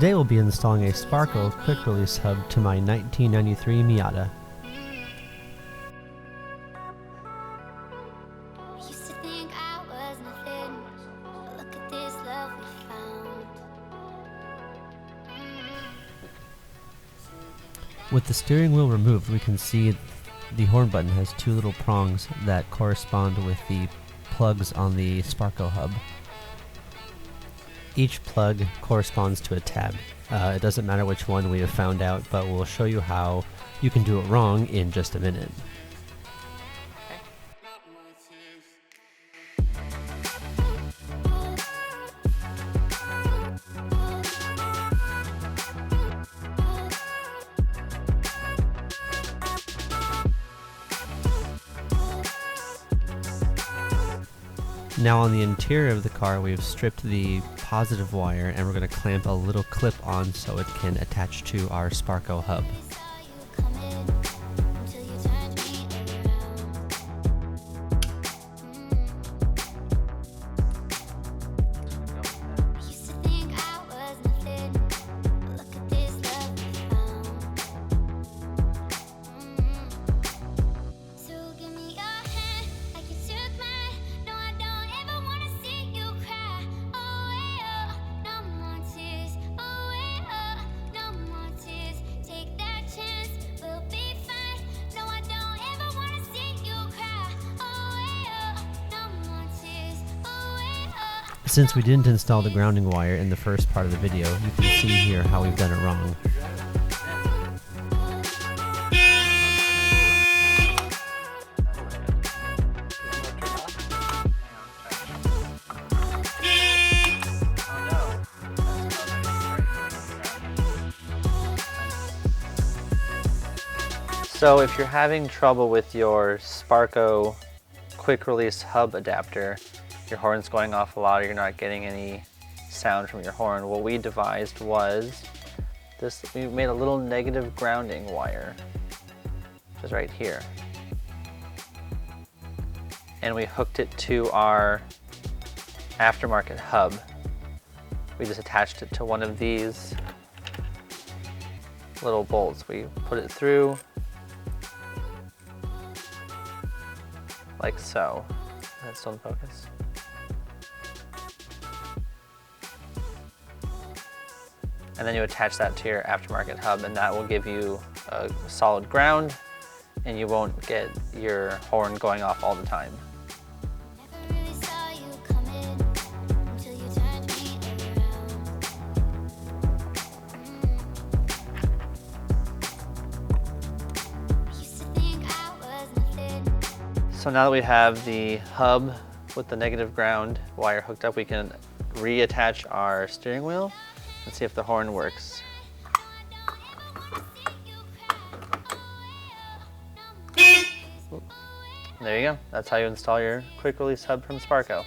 Today we'll be installing a Sparco Quick Release Hub to my 1993 Miata. With the steering wheel removed, we can see the horn button has two little prongs that correspond with the plugs on the Sparco hub. Each plug corresponds to a tab. It doesn't matter which one we have found out, but we'll show you how you can do it wrong in just a minute. Now on the interior of the car, we've stripped the positive wire and we're going to clamp a little clip on so it can attach to our Sparco hub. Since we didn't install the grounding wire in the first part of the video, you can see here how we've done it wrong. So if you're having trouble with your Sparco Quick Release Hub adapter, your horn's going off a lot or you're not getting any sound from your horn, what we devised was this. We made a little negative grounding wire, which is right here. And we hooked it to our aftermarket hub. We just attached it to one of these little bolts. We put it through like so. That's still in focus. And then you attach that to your aftermarket hub, and that will give you a solid ground and you won't get your horn going off all the time. So now that we have the hub with the negative ground wire hooked up, we can reattach our steering wheel and see if the horn works. There you go. That's how you install your quick release hub from Sparco.